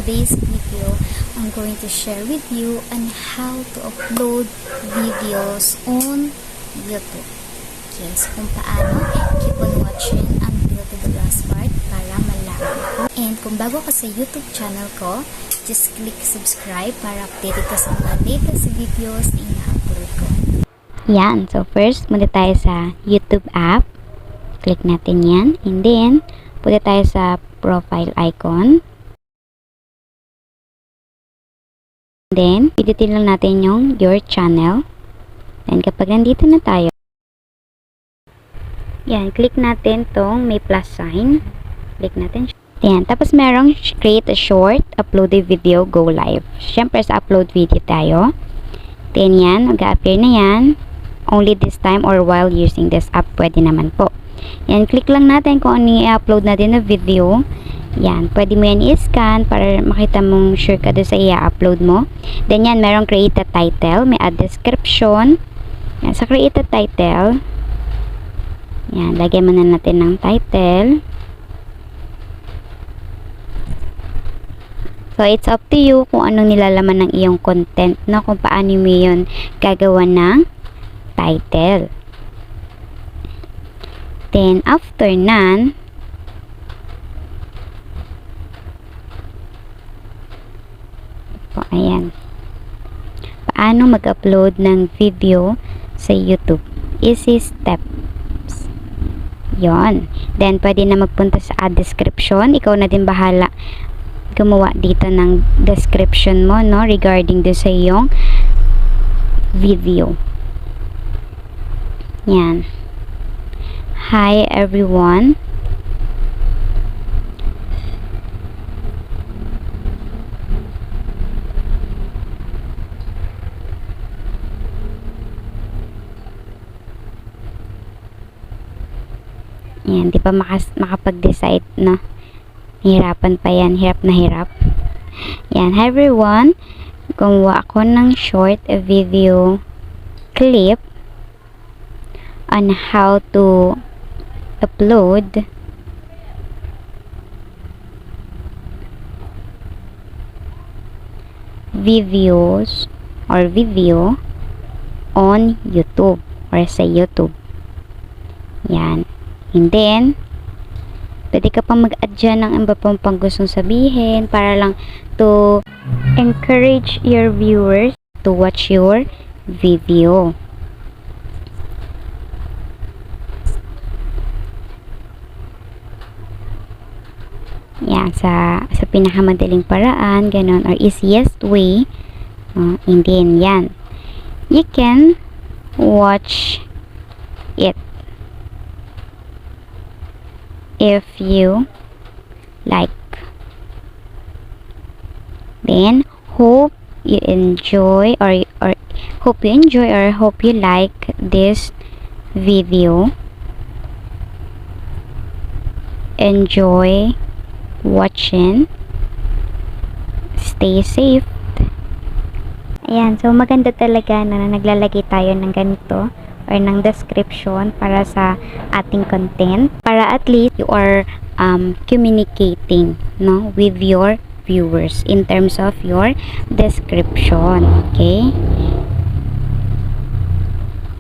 today's video, I'm going to share with you on how to upload videos on YouTube. Yes, kung paano. Keep on watching until to the last part para malaman ko. And kung bago ka sa YouTube channel ko, just click subscribe para updated ka sa mga latest videos na ina-upload ko. Yan. So, first, muna tayo sa YouTube app. Click natin yan. And then, punta tayo sa profile icon. Then, pidutin lang natin yung your channel. Then, kapag nandito na tayo, yan, click natin tong may plus sign. Click natin. Yan, tapos merong create a short, upload a video, go live. Siyempre, sa upload video tayo. Then, yan, mag-a-appear na yan. Only this time or while using this app, pwede naman po. Yan, click lang natin kung ano i-upload natin na video. Yan, pwede mo yan i-scan para makita mong sure ka doon sa i-upload mo. Then yan, merong create a title, may add description. Yan, sa create a title, yan, lagyan mo na natin ng title. So, it's up to you kung anong nilalaman ng iyong content, no? Kung paano mo yun gagawa ng title. Then, after nan, ayan, paano mag-upload ng video sa YouTube? Easy steps. Yon. Then, pwede na magpunta sa add description. Ikaw na din bahala gumawa dito ng description mo, no? Regarding do sa iyong video. Yan. Hi everyone. Yan, di pa makapag-decide, no? Hirapan pa yan, hirap na hirap. Yan, hi everyone. Gumawa ako ng short video clip on how to upload videos or video on YouTube or sa YouTube. Yan. And then, pwede ka pang mag-add dyan ng iba pang gustong sabihin para lang to encourage your viewers to watch your video. Yan, sa pinakamadaling paraan, ganon, or easiest way. And then, yan. You can watch it if you like. Then, hope you enjoy or hope you like this video. Enjoy watching. Stay safe. Ayan, so maganda talaga na naglalagay tayo ng ganito or ng description para sa ating content, para at least you are communicating, no, with your viewers in terms of your description. Okay,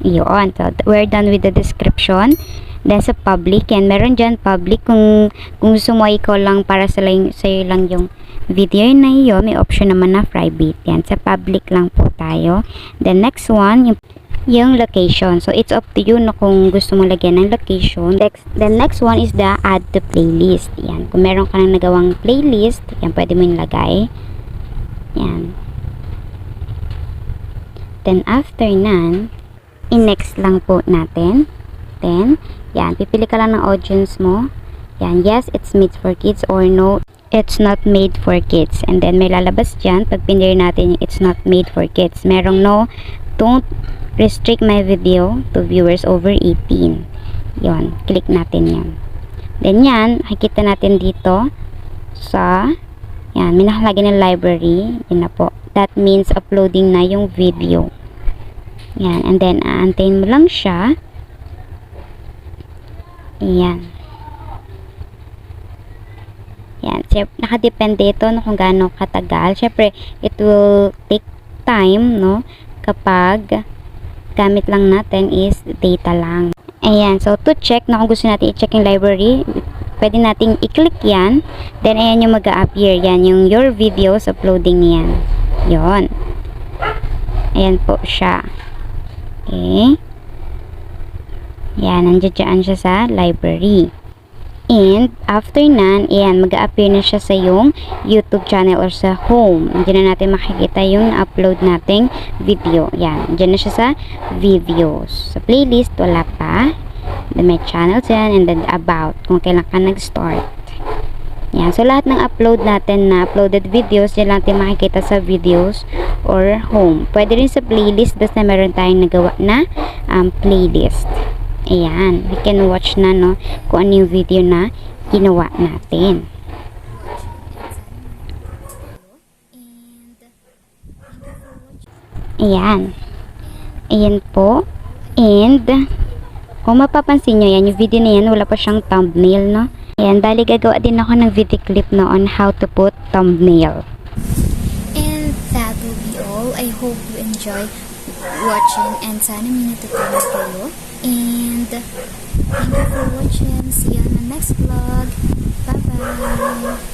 yun, so we're done with the description. Then sa public, yan, meron dyan public. Kung gusto mo ikaw lang para sa'yo lang yung video na yun, may option naman na private. Yan, sa public lang po tayo. Then next one, yung location. So, it's up to you na kung gusto mo lagyan ng location. The next one is the add to playlist. Yan. Kung meron ka nang nagawang playlist, yan, pwede mo nilagay. Yan. Then, after nan, in-next lang po natin. Then, yan, pipili ka lang ng audience mo. Yan, yes, it's made for kids or no, it's not made for kids. And then, may lalabas dyan. Pag pinili natin yung it's not made for kids. Merong no, don't restrict my video to viewers over 18. Yon, click natin yan. Then yan, makikita natin dito sa, yan, may nakalagay ng library. Yan na po. That means uploading na yung video. Yan, and then aantayin mo lang siya. Yan. Yan. Nakadepende ito no, kung gaano katagal. Syempre, it will take time, no? Kapag gamit lang natin is data lang. Ayan. So, to check na kung gusto natin i-check yung library, pwede nating i-click yan. Then, ayan yung mag-a-appear. Yan yung your videos uploading yan. Yon. Ayan po siya. Okay. Yan. Nandiyan siya sa library. And, after nan, ayan, mag-a-appear na siya sa yung YouTube channel or sa home. Diyan na natin makikita yung upload nating video. Yan, diyan na siya sa videos. Sa playlist, wala pa. Then, may channels yan, and then about, kung kailan ka nag-start. Yan, so lahat ng upload natin na uploaded videos, diyan lang natin makikita sa videos or home. Pwede rin sa playlist, basta meron tayong nagawa na playlist. Ayan, we can watch na no kung ano yung video na ginawa natin. Ayan. Ayan po. And kung mapapansin nyo, yan, yung video na yan, wala pa siyang thumbnail, no? Ayan, bali gagawa din ako ng video clip no on how to put thumbnail. And that will be all. I hope you enjoy watching and sana may natutunan kayo. And thank you for watching. See you on the next vlog. Bye-bye.